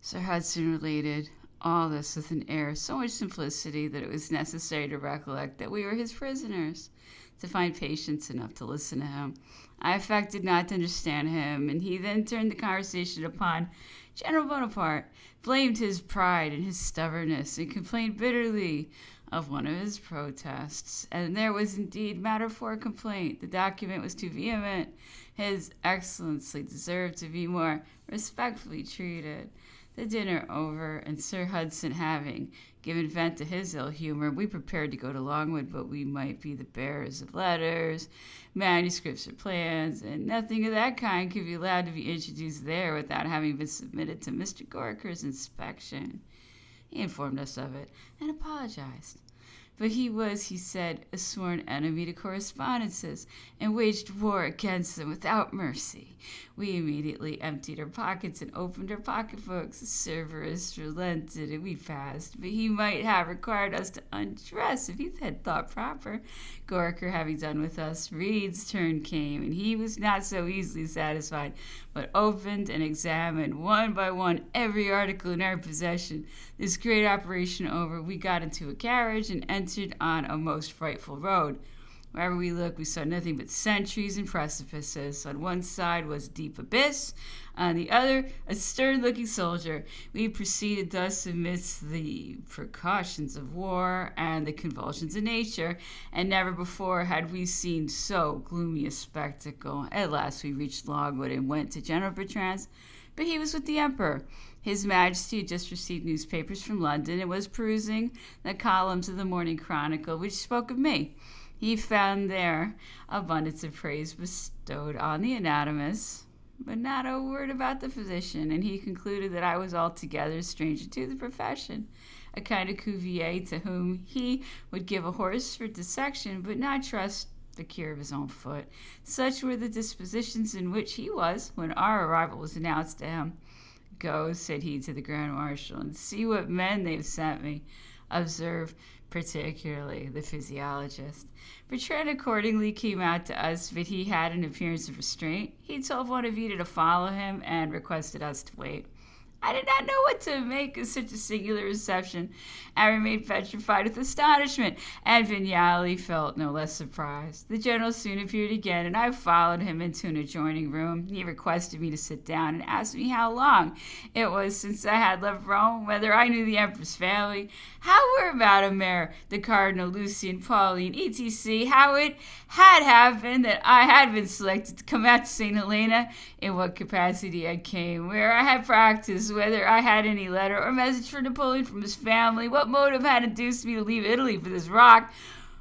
Sir Hudson related all this with an air of so much simplicity that it was necessary to recollect that we were his prisoners, to find patience enough to listen to him. I affected not to understand him, and he then turned the conversation upon General Bonaparte, blamed his pride and his stubbornness, and complained bitterly of one of his protests. And there was indeed matter for complaint. The document was too vehement. His Excellency deserved to be more respectfully treated. The dinner over, and Sir Hudson having given vent to his ill humor, we prepared to go to Longwood, but we might be the bearers of letters, manuscripts, or plans, and nothing of that kind could be allowed to be introduced there without having been submitted to Mr. Gorker's inspection. He informed us of it and apologized. But he was, he said, a sworn enemy to correspondences, and waged war against them without mercy. We immediately emptied our pockets and opened our pocketbooks. The Cerberus relented, and we passed, but he might have required us to undress if he had thought proper. Gorker having done with us, Reed's turn came, and he was not so easily satisfied, but opened and examined one by one every article in our possession. This great operation over, we got into a carriage and entered on a most frightful road. Wherever we looked, we saw nothing but sentries and precipices. On one side was a deep abyss, on the other a stern-looking soldier. We proceeded thus amidst the precautions of war and the convulsions of nature, and never before had we seen so gloomy a spectacle. At last we reached Longwood and went to General Bertrand's, but he was with the Emperor. His Majesty had just received newspapers from London and was perusing the columns of the Morning Chronicle, which spoke of me. He found there abundance of praise bestowed on the anatomist, but not a word about the physician, and he concluded that I was altogether a stranger to the profession, a kind of Cuvier to whom he would give a horse for dissection, but not trust the cure of his own foot. Such were the dispositions in which he was when our arrival was announced to him. Go, said he to the Grand Marshal, and see what men they've sent me. Observe particularly the physiologist. Bertrand accordingly came out to us, but he had an appearance of restraint. He told Bonavita to follow him and requested us to wait. I did not know what to make of such a singular reception. I remained petrified with astonishment, and Vignali felt no less surprised. The general soon appeared again, and I followed him into an adjoining room. He requested me to sit down and asked me how long it was since I had left Rome, whether I knew the emperor's family, how were Madame Mère, the Cardinal, Lucien, Pauline, etc., how it had happened that I had been selected to come out to St. Helena, in what capacity I came, where I had practiced, whether I had any letter or message for Napoleon from his family, what motive had induced me to leave Italy for this rock,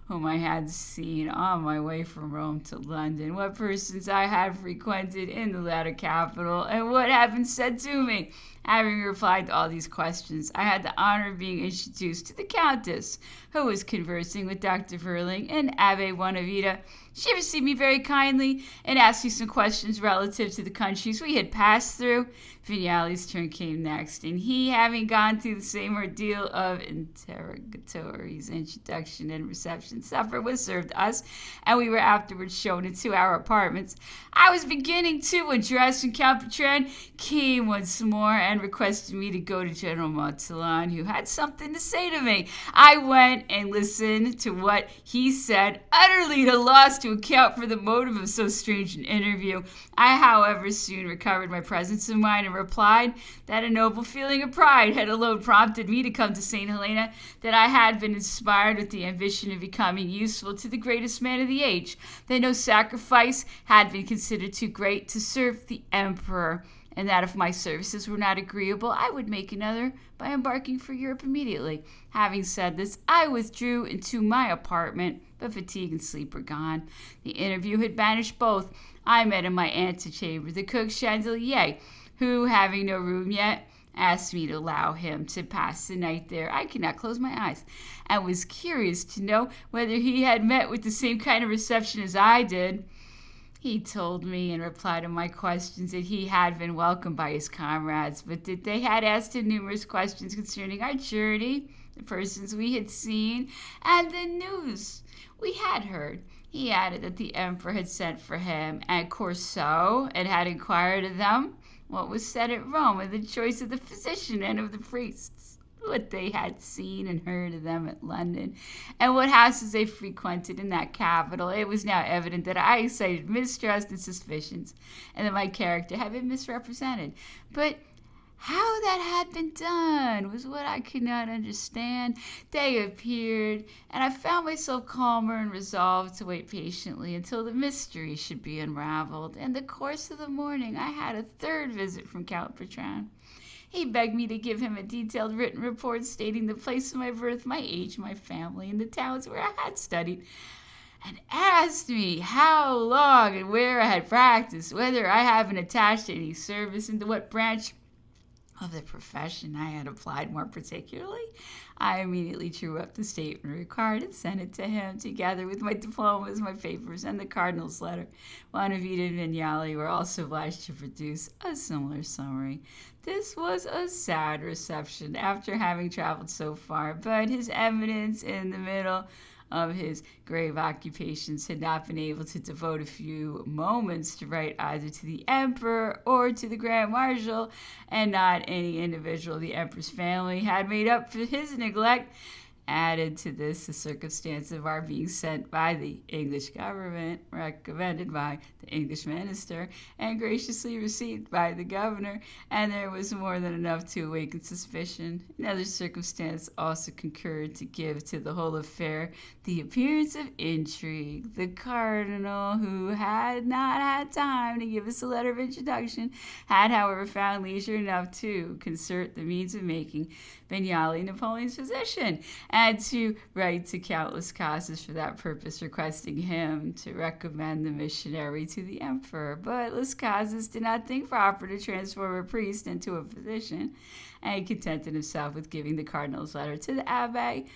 whom I had seen on my way from Rome to London, what persons I had frequented in the latter capital, and what had been said to me. Having replied to all these questions, I had the honor of being introduced to the Countess, who was conversing with Dr. Verling and Abbé Bonavita. She received me very kindly and asked me some questions relative to the countries we had passed through. Vignali's turn came next, and he, having gone through the same ordeal of interrogatories, introduction, and reception, supper was served us, and we were afterwards shown into our apartments. I was beginning to undress when Count Bertrand came once more and requested me to go to General Monttalon, who had something to say to me. I went and listened to what he said, utterly at a loss to account for the motive of so strange an interview. I, however, soon recovered my presence of mind and replied that a noble feeling of pride had alone prompted me to come to St. Helena, that I had been inspired with the ambition of becoming useful to the greatest man of the age, that no sacrifice had been considered too great to serve the emperor, and that if my services were not agreeable, I would make another by embarking for Europe immediately. Having said this, I withdrew into my apartment, but fatigue and sleep were gone. The interview had banished both. I met in my antechamber the cook Chandelier, who, having no room yet, asked me to allow him to pass the night there. I could not close my eyes, and was curious to know whether he had met with the same kind of reception as I did. He told me in reply to my questions that he had been welcomed by his comrades, but that they had asked him numerous questions concerning our journey, the persons we had seen, and the news we had heard. He added that the emperor had sent for him and Corso, and had inquired of them what was said at Rome of the choice of the physician and of the priests, what they had seen and heard of them at London, and what houses they frequented in that capital. It was now evident that I excited mistrust and suspicions, and that my character had been misrepresented. But how that had been done was what I could not understand. Day appeared, and I found myself calmer and resolved to wait patiently until the mystery should be unraveled. In the course of the morning, I had a third visit from Count Bertrand. He begged me to give him a detailed written report stating the place of my birth, my age, my family, and the towns where I had studied, and asked me how long and where I had practiced, whether I had been attached to any service, and to what branch of the profession I had applied more particularly. I immediately drew up the statement required and sent it to him, together with my diplomas, my papers, and the cardinal's letter. Bonavita and Vignali were also obliged to produce a similar summary. This was a sad reception after having traveled so far, but His Eminence, in the middle of his grave occupations, had not been able to devote a few moments to write either to the emperor or to the grand marshal, and not any individual of the emperor's family had made up for his neglect. Added to this the circumstance of our being sent by the English government, recommended by the English minister, and graciously received by the governor, and there was more than enough to awaken suspicion. Another circumstance also concurred to give to the whole affair the appearance of intrigue. The cardinal, who had not had time to give us a letter of introduction, had, however, found leisure enough to concert the means of making Vignali Napoleon's physician, and to write to countless causes for that purpose, requesting him to recommend the missionary to the emperor. But Las Casas did not think proper to transform a priest into a physician, and he contented himself with giving the cardinal's letter to the abbe,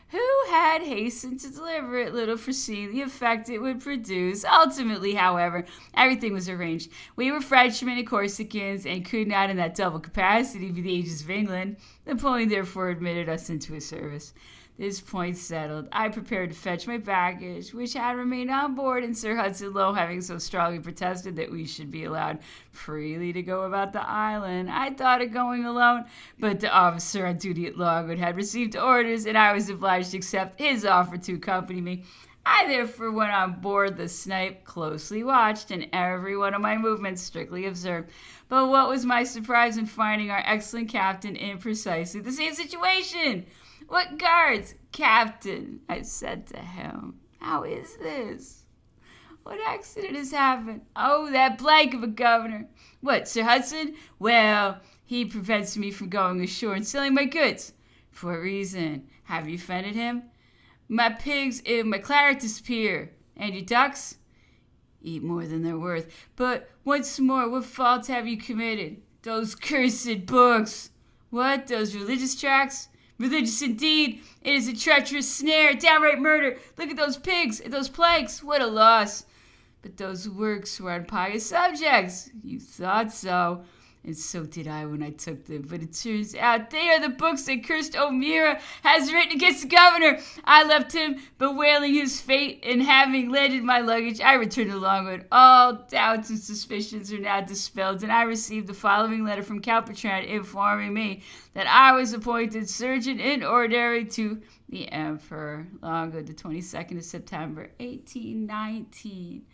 who had hastened to deliver it, little foreseeing the effect it would produce. Ultimately, however, everything was arranged. We were Frenchmen and Corsicans, and could not in that double capacity be the agents of England. Napoleon therefore admitted us into his service. This point settled, I prepared to fetch my baggage, which had remained on board, and Sir Hudson Lowe having so strongly protested that we should be allowed freely to go about the island. I thought of going alone, but the officer on duty at Longwood had received orders, and I was obliged to accept his offer to accompany me. I therefore went on board the Snipe, closely watched, and every one of my movements strictly observed. But what was my surprise in finding our excellent captain in precisely the same situation? "What guards, Captain?" I said to him. "How is this? What accident has happened?" "Oh, that blank of a governor." "What, Sir Hudson?" "Well, he prevents me from going ashore and selling my goods." "For what reason? Have you offended him?" "My pigs and my claret disappear." "And your ducks?" "Eat more than they're worth." "But once more, what fault have you committed?" "Those cursed books." "What, those religious tracts?" "Religious indeed! It is a treacherous snare, downright murder. Look at those pigs and those plagues. What a loss!" "But those works were on pious subjects." "You thought so, and so did I when I took them. But it turns out they are the books that cursed O'Meara has written against the governor. I left him bewailing his fate, and having landed my luggage, I returned to Longwood. All doubts and suspicions are now dispelled, and I received the following letter from Count Bertrand, informing me that I was appointed surgeon in ordinary to the emperor. Longwood, the 22nd of September, 1819.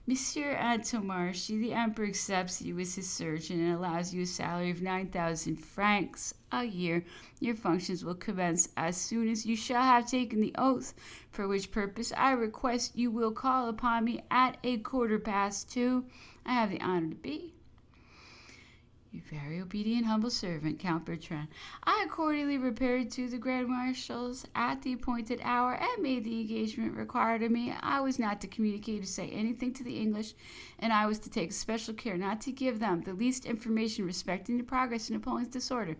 Monsieur Antommarchi, the emperor accepts you as his surgeon and allows you a salary of 9,000 francs a year. Your functions will commence as soon as you shall have taken the oath, for which purpose I request you will call upon me at 2:15. I have the honor to be your very obedient humble servant, Count Bertrand. I accordingly repaired to the Grand Marshal's at the appointed hour and made the engagement required of me. I was not to communicate or say anything to the English, and I was to take special care not to give them the least information respecting the progress of Napoleon's disorder.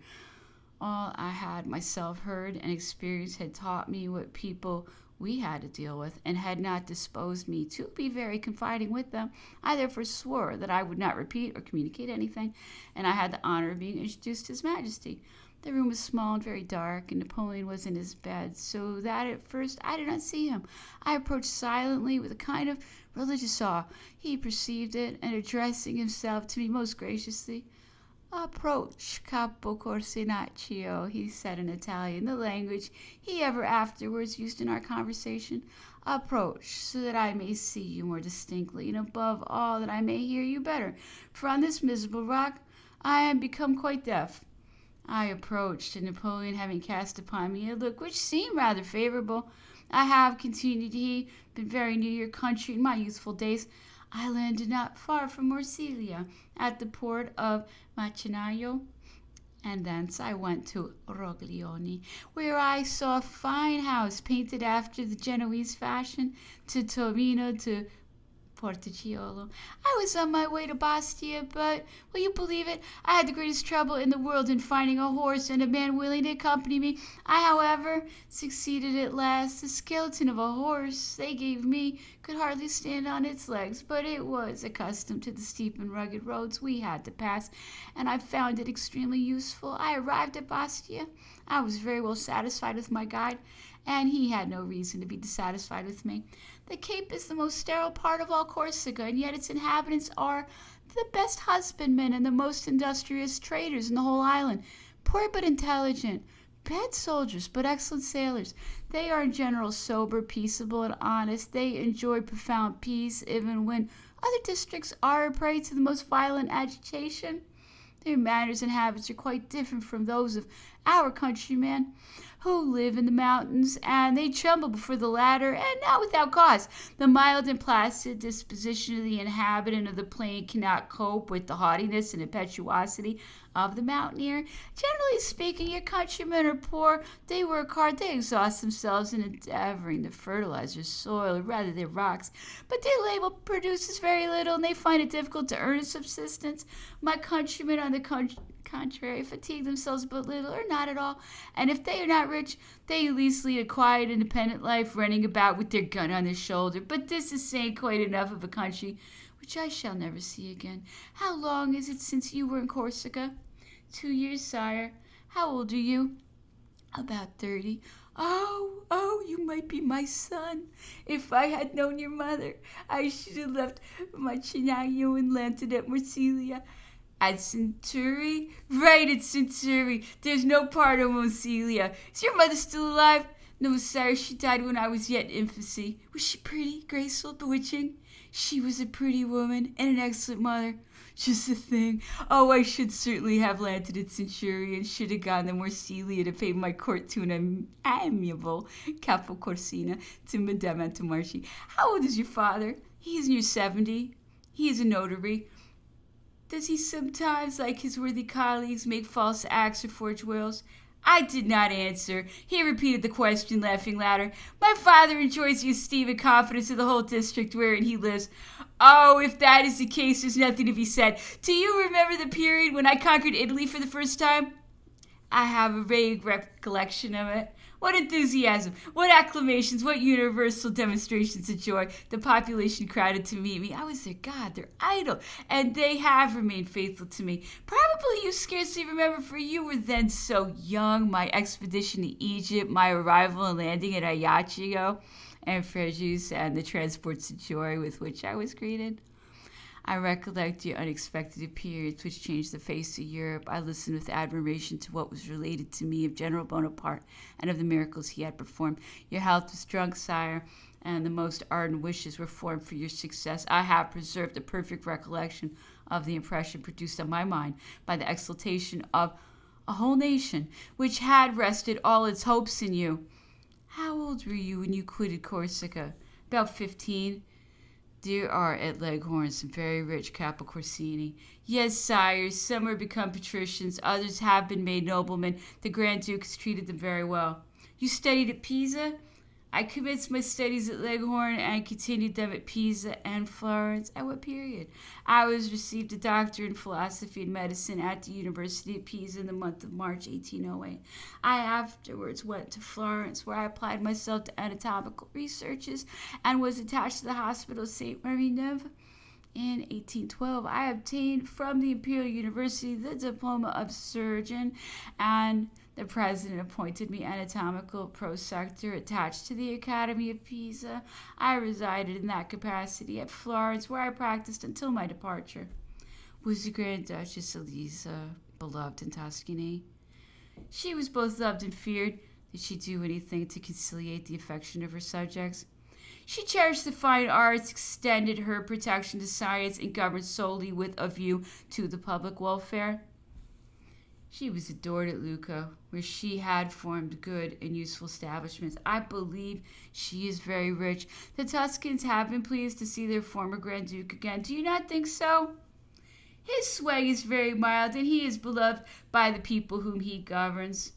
All I had myself heard and experienced had taught me what people we had to deal with, and had not disposed me to be very confiding with them. I therefore swore that I would not repeat or communicate anything, and I had the honor of being introduced to His Majesty. The room was small and very dark, and Napoleon was in his bed, so that at first I did not see him. I approached silently with a kind of religious awe. He perceived it, and addressing himself to me most graciously, Approach, Capo Corsinaccio, he said in Italian, the language he ever afterwards used in our conversation. Approach, so that I may see you more distinctly, and above all, that I may hear you better, for on this miserable rock I am become quite deaf. I approached, and Napoleon having cast upon me a look which seemed rather favorable, I have, continued he, been very near your country in my youthful days. I landed not far from Marsilia, at the port of Macinaio, and thence I went to Roglioni, where I saw a fine house painted after the Genoese fashion, to Torino, to Porticciolo. I was on my way to Bastia, but, will you believe it, I had the greatest trouble in the world in finding a horse and a man willing to accompany me. I, however, succeeded at last. The skeleton of a horse they gave me could hardly stand on its legs, but it was accustomed to the steep and rugged roads we had to pass, and I found it extremely useful. I arrived at Bastia. I was very well satisfied with my guide, and he had no reason to be dissatisfied with me. The Cape is the most sterile part of all Corsica, and yet its inhabitants are the best husbandmen and the most industrious traders in the whole island. Poor but intelligent, bad soldiers but excellent sailors. They are in general sober, peaceable, and honest. They enjoy profound peace, even when other districts are a prey to the most violent agitation. Their manners and habits are quite different from those of our countrymen, who live in the mountains, and they tremble before the latter, and not without cause. The mild and placid disposition of the inhabitant of the plain cannot cope with the haughtiness and impetuosity of the mountaineer. Generally speaking, your countrymen are poor. They work hard. They exhaust themselves in endeavoring to fertilize their soil, or rather their rocks. But their labor produces very little, and they find it difficult to earn a subsistence. My countrymen, on the contrary, fatigue themselves but little, or not at all, and if they are not rich, they at least lead a quiet, independent life, running about with their gun on their shoulder. But this is saying quite enough of a country which I shall never see again. How long is it since you were in Corsica? 2 years, sire. How old are you? About 30. Oh, you might be my son. If I had known your mother, I should have left Macinaio and landed at Marsilia. At Centuri? Right, at Centuri. There's no part of Marsilia. Is your mother still alive? No, sire, she died when I was yet in infancy. Was she pretty, graceful, bewitching? She was a pretty woman and an excellent mother. Just the thing. Oh, I should certainly have landed at Centuri and should have gone to Marsilia to pay my court to an amiable Capo Corsina, to Madame Antommarchi. How old is your father? He is near 70. He is a notary. Does he sometimes, like his worthy colleagues, make false acts or forge wills? I did not answer. He repeated the question, laughing louder. My father enjoys the esteem and confidence of the whole district wherein he lives. Oh, if that is the case, there's nothing to be said. Do you remember the period when I conquered Italy for the first time? I have a vague recollection of it. What enthusiasm, what acclamations, what universal demonstrations of joy. The population crowded to meet me. I was their god, their idol, and they have remained faithful to me. Probably you scarcely remember, for you were then so young, my expedition to Egypt, my arrival and landing at Ajaccio and Frejus, and the transports of joy with which I was greeted. I recollect your unexpected appearance, which changed the face of Europe. I listened with admiration to what was related to me of General Bonaparte and of the miracles he had performed. Your health was drunk, sire, and the most ardent wishes were formed for your success. I have preserved a perfect recollection of the impression produced on my mind by the exultation of a whole nation, which had rested all its hopes in you. How old were you when you quitted Corsica? About 15. There are at Leghorn some very rich Capocorsini. Yes, sire, some are become patricians, others have been made noblemen. The Grand Duke has treated them very well. You studied at Pisa? I commenced my studies at Leghorn and continued them at Pisa and Florence. At what period? I was received a doctor in philosophy and medicine at the University of Pisa in the month of March 1808. I afterwards went to Florence, where I applied myself to anatomical researches and was attached to the hospital of St. Marie-Neuve. In 1812, I obtained from the Imperial University the diploma of surgeon, and the president appointed me anatomical prosector attached to the Academy of Pisa. I resided in that capacity at Florence, where I practiced until my departure. was the Grand Duchess Elisa beloved in Tuscany. She was both loved and feared. Did she do anything to conciliate the affection of her subjects? She cherished the fine arts, extended her protection to science, and governed solely with a view to the public welfare. She was adored at Lucca, where she had formed good and useful establishments. I believe she is very rich. The Tuscans have been pleased to see their former Grand Duke again. Do you not think so? His sway is very mild, and he is beloved by the people whom he governs.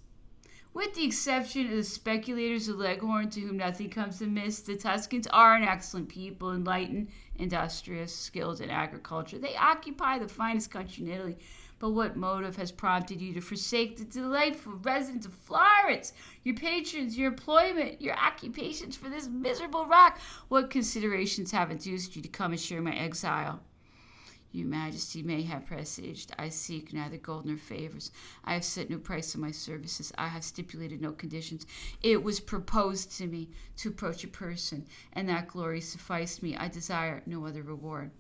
With the exception of the speculators of Leghorn, to whom nothing comes amiss, the Tuscans are an excellent people, enlightened, industrious, skilled in agriculture. They occupy the finest country in Italy. But what motive has prompted you to forsake the delightful residence of Florence, your patrons, your employment, your occupations for this miserable rock? What considerations have induced you to come and share my exile? Your Majesty may have presaged, I seek neither gold nor favors. I have set no price on my services. I have stipulated no conditions. It was proposed to me to approach a person, and that glory sufficed me. I desire no other reward.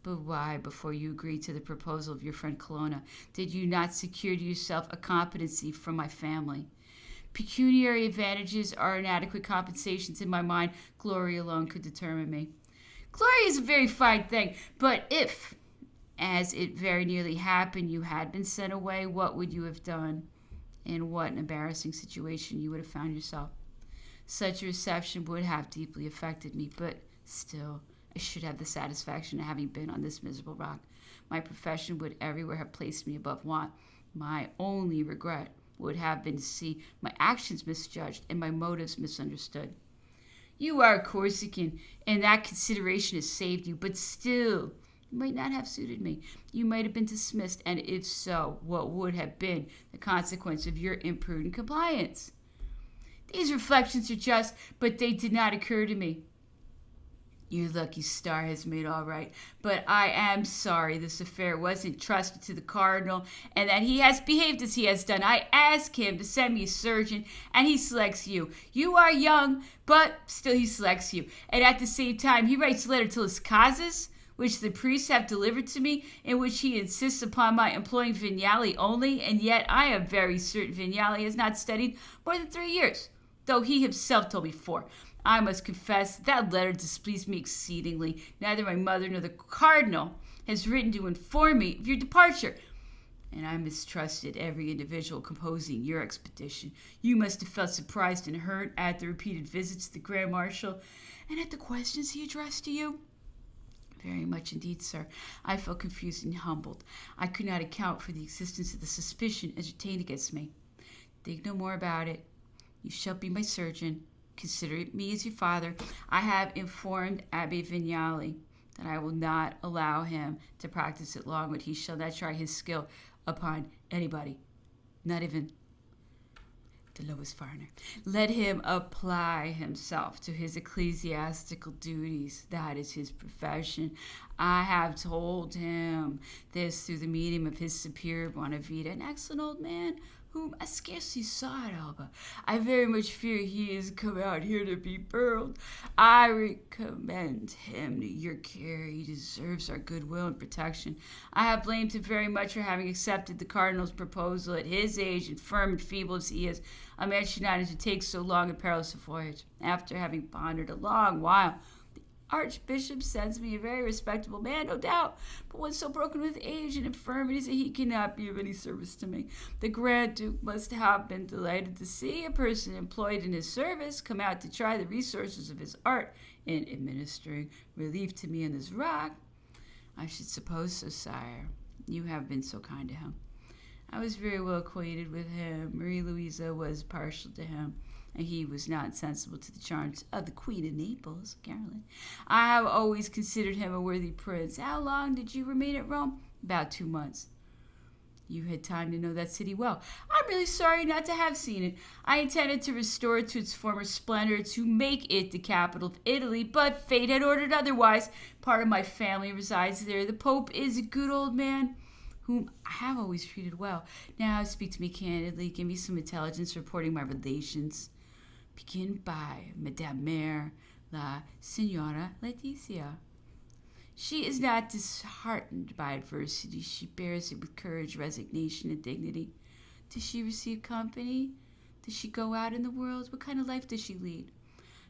But why, before you agreed to the proposal of your friend Colonna, did you not secure to yourself a competency from my family? Pecuniary advantages are inadequate compensations in my mind. Glory alone could determine me. Glory is a very fine thing, but if, as it very nearly happened, you had been sent away, what would you have done? In what an embarrassing situation you would have found yourself. Such a reception would have deeply affected me, but still, I should have the satisfaction of having been on this miserable rock. My profession would everywhere have placed me above want. My only regret would have been to see my actions misjudged and my motives misunderstood. You are a Corsican, and that consideration has saved you, but still, you might not have suited me. You might have been dismissed, and if so, what would have been the consequence of your imprudent compliance? These reflections are just, but they did not occur to me. Your lucky star has made all right, but I am sorry this affair wasn't trusted to the cardinal, and that he has behaved as he has done. I ask him to send me a surgeon, and he selects you. You are young, but still he selects you. And at the same time, he writes a letter to Las Casas, which the priests have delivered to me, in which he insists upon my employing Vignali only, and yet I am very certain Vignali has not studied more than 3 years, though he himself told me 4. I must confess that letter displeased me exceedingly. Neither my mother nor the cardinal has written to inform me of your departure, and I mistrusted every individual composing your expedition. You must have felt surprised and hurt at the repeated visits to the Grand Marshal and at the questions he addressed to you. Very much indeed, sir. I felt confused and humbled. I could not account for the existence of the suspicion entertained against me. Think no more about it. You shall be my surgeon. Consider me as your father. I have informed Abbe Vignali that I will not allow him to practice at Longwood. He shall not try his skill upon anybody, not even the lowest foreigner. Let him apply himself to his ecclesiastical duties. That is his profession. I have told him this through the medium of his superior Bonavita, an excellent old man whom I scarcely saw at Alba. I very much fear he has come out here to be burned. I recommend him to your care. He deserves our goodwill and protection. I have blamed him very much for having accepted the cardinal's proposal at his age, infirm and feeble as he is. A man should not have to take so long and perilous a voyage. After having pondered a long while, Archbishop sends me a very respectable man, no doubt, but one so broken with age and infirmities that he cannot be of any service to me. The Grand Duke must have been delighted to see a person employed in his service come out to try the resources of his art in administering relief to me on this rock. I should suppose so, sire. You have been so kind to him. I was very well acquainted with him. Marie Louisa was partial to him, and he was not insensible to the charms of the Queen of Naples, Caroline. I have always considered him a worthy prince. How long did you remain at Rome? About 2 months. You had time to know that city well. I'm really sorry not to have seen it. I intended to restore it to its former splendor, to make it the capital of Italy, but fate had ordered otherwise. Part of my family resides there. The Pope is a good old man, whom I have always treated well. Now speak to me candidly. Give me some intelligence reporting my relations. Begin by Madame Mère, la Signora Laetitia. She is not disheartened by adversity. She bears it with courage, resignation, and dignity. Does she receive company? Does she go out in the world? What kind of life does she lead?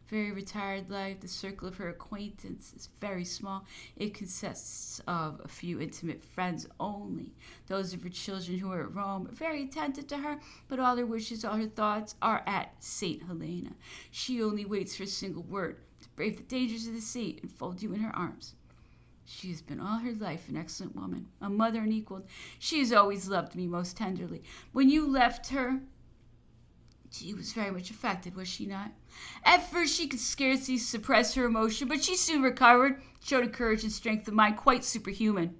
Very retired life. The circle of her acquaintance is very small. It consists of a few intimate friends only. Those of her children who are at Rome are very attentive to her, but all her wishes, all her thoughts are at St. Helena. She only waits for a single word to brave the dangers of the sea and fold you in her arms. She has been all her life an excellent woman, a mother unequaled. She has always loved me most tenderly. When you left her, she was very much affected, was she not? At first she could scarcely suppress her emotion, but she soon recovered, showed a courage and strength of mind quite superhuman.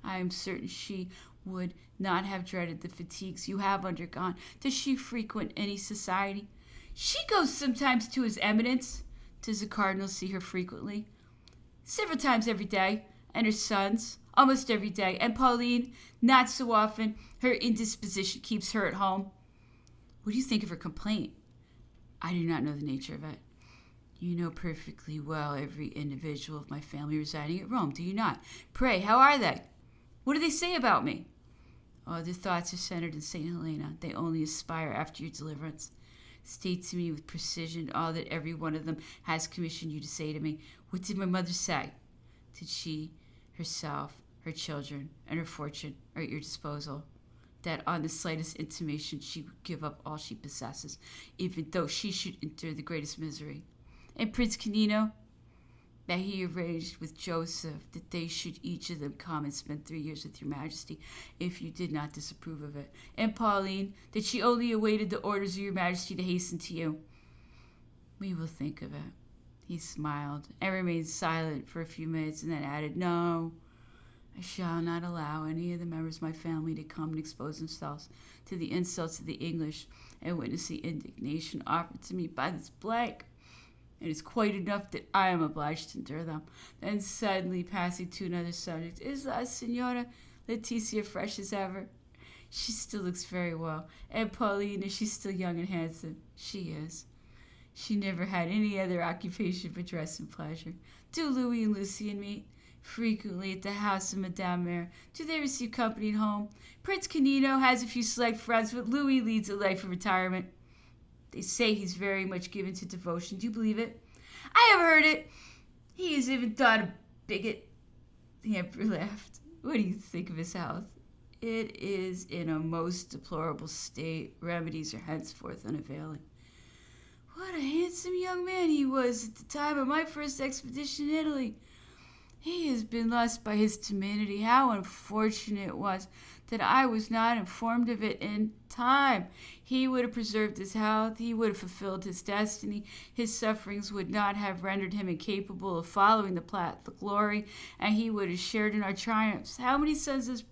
I am certain she would not have dreaded the fatigues you have undergone. Does she frequent any society? She goes sometimes to His Eminence. Does the cardinal see her frequently? Several times every day, and her sons, almost every day, and Pauline, not so often. Her indisposition keeps her at home. What do you think of her complaint? I do not know the nature of it. You know perfectly well every individual of my family residing at Rome, do you not? Pray, how are they? What do they say about me? Oh, their thoughts are centered in St. Helena. They only aspire after your deliverance. State to me with precision all that every one of them has commissioned you to say to me. What did my mother say? Did she, herself, her children, and her fortune are at your disposal? That on the slightest intimation she would give up all she possesses, even though she should endure the greatest misery. And Prince Canino, that he arranged with Joseph that they should each of them come and spend 3 years with your majesty, if you did not disapprove of it. And Pauline, that she only awaited the orders of your majesty to hasten to you. We will think of it. He smiled and remained silent for a few minutes and then added, No, I shall not allow any of the members of my family to come and expose themselves to the insults of the English and witness the indignation offered to me by this blank. It is quite enough that I am obliged to endure them. Then suddenly passing to another subject, is La Signora Leticia fresh as ever? She still looks very well. And Pauline, is she still young and handsome? She is. She never had any other occupation but dress and pleasure. Do Louis and Lucien meet? Frequently at the house of Madame Mère. Do they receive company at home? Prince Canino has a few select friends, but Louis leads a life of retirement. They say he's very much given to devotion. Do you believe it? I have heard it. He is even thought a bigot. The emperor laughed. What do you think of his health? It is in a most deplorable state. Remedies are henceforth unavailing. What a handsome young man he was at the time of my first expedition in Italy. He has been lost by his timidity. How unfortunate it was that I was not informed of it in time. He would have preserved his health. He would have fulfilled his destiny. His sufferings would not have rendered him incapable of following the path of glory, and he would have shared in our triumphs. How many sons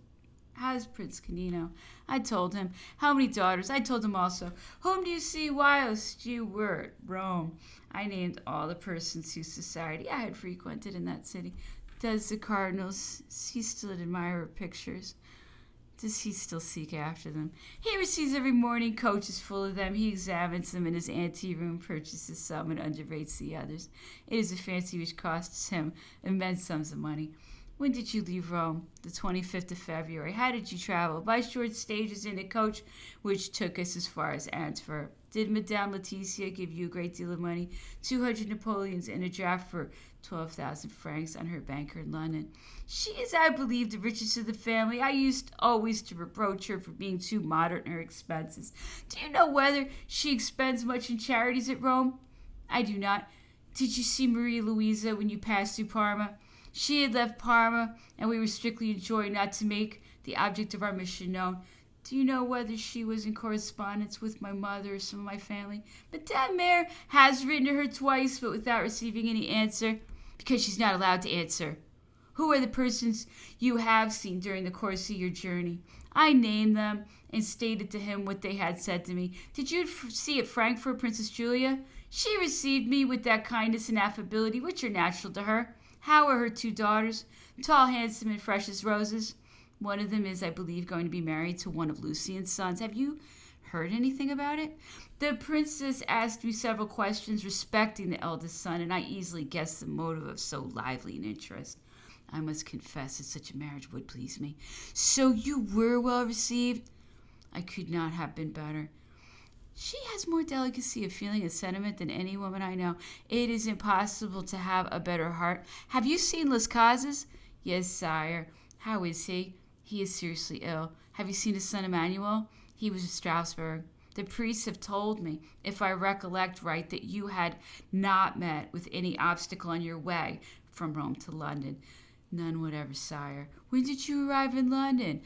has Prince Canino? I told him. How many daughters? I told him also. Whom do you see whilst you were at Rome? I named all the persons whose society I had frequented in that city. Does the cardinal he still admire her pictures? Does he still seek after them? He receives every morning coaches full of them. He examines them in his anteroom, purchases some, and underrates the others. It is a fancy which costs him immense sums of money. When did you leave Rome? The 25th of February. How did you travel? By short stages in a coach which took us as far as Antwerp. Did Madame Laetitia give you a great deal of money? 200 Napoleons and a draft for 12,000 francs on her banker in London. She is, I believe, the richest of the family. I used always to reproach her for being too moderate in her expenses. Do you know whether she expends much in charities at Rome? I do not. Did you see Maria Louisa when you passed through Parma? She had left Parma, and we were strictly enjoined not to make the object of our mission known. Do you know whether she was in correspondence with my mother or some of my family? Madame Mère has written to her twice, but without receiving any answer, because she's not allowed to answer. Who are the persons you have seen during the course of your journey? I named them and stated to him what they had said to me. Did you see at Frankfurt Princess Julia? She received me with that kindness and affability which are natural to her. How are her 2 daughters? Tall, handsome, and fresh as roses. One of them is, I believe, going to be married to one of Lucien's sons. Have you heard anything about it? The princess asked me several questions respecting the eldest son, and I easily guessed the motive of so lively an interest. I must confess that such a marriage would please me. So you were well received? I could not have been better. She has more delicacy of feeling and sentiment than any woman I know. It is impossible to have a better heart. Have you seen Las Casas? Yes, sire. How is he? He is seriously ill. Have you seen his son Emmanuel? He was at Strasbourg. The priests have told me, if I recollect right, that you had not met with any obstacle on your way from Rome to London. None whatever, sire. When did you arrive in London?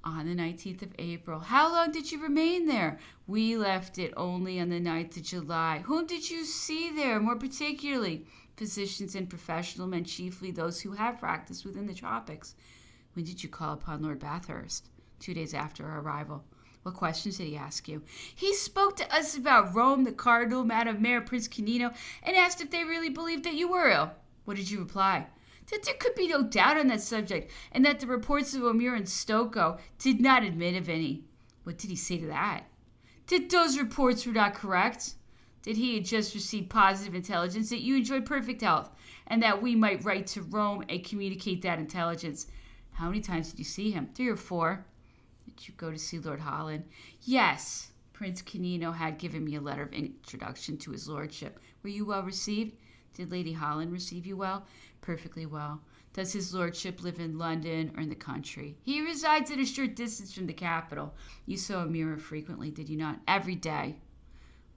On the 19th of April. How long did you remain there? We left it only on the 9th of July. Whom did you see there, more particularly? Physicians and professional men, chiefly those who have practiced within the tropics. When did you call upon Lord Bathurst? 2 days after our arrival. What questions did he ask you? He spoke to us about Rome, the Cardinal, Madame Mayor, Prince Canino, and asked if they really believed that you were ill. What did you reply? That there could be no doubt on that subject, and that the reports of O'Meara and Stocco did not admit of any. What did he say to that? That those reports were not correct. That he had just received positive intelligence that you enjoyed perfect health, and that we might write to Rome and communicate that intelligence. How many times did you see him? 3 or 4. Did you go to see Lord Holland? Yes. Prince Canino had given me a letter of introduction to his lordship. Were you well received? Did Lady Holland receive you well? Perfectly well. Does his lordship live in London or in the country? He resides at a short distance from the capital. You saw O'Meara frequently, did you not? Every day.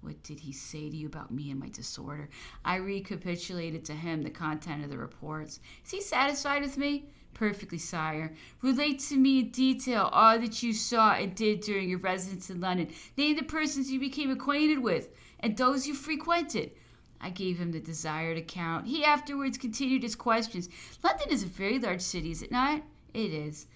What did he say to you about me and my disorder? I recapitulated to him the content of the reports. Is he satisfied with me? Perfectly, sire. Relate to me in detail all that you saw and did during your residence in London. Name the persons you became acquainted with and those you frequented. I gave him the desired account. He afterwards continued his questions. London is a very large city, is it not? It is.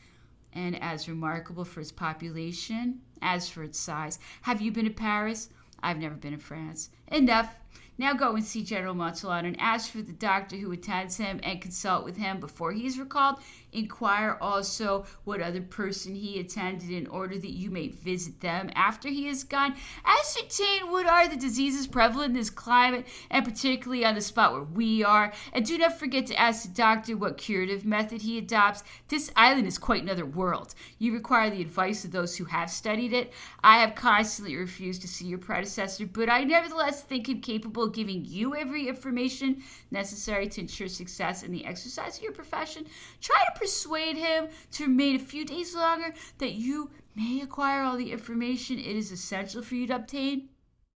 And as remarkable for its population as for its size. Have you been to Paris? I've never been to France. Enough. Now go and see General Montsalon and ask for the doctor who attends him and consult with him before he is recalled. Inquire also what other person he attended in order that you may visit them after he is gone. Ascertain what are the diseases prevalent in this climate and particularly on the spot where we are. And do not forget to ask the doctor what curative method he adopts. This island is quite another world. You require the advice of those who have studied it. I have constantly refused to see your predecessor, but I nevertheless think him capable of giving you every information necessary to ensure success in the exercise of your profession. Try to persuade him to remain a few days longer that you may acquire all the information it is essential for you to obtain.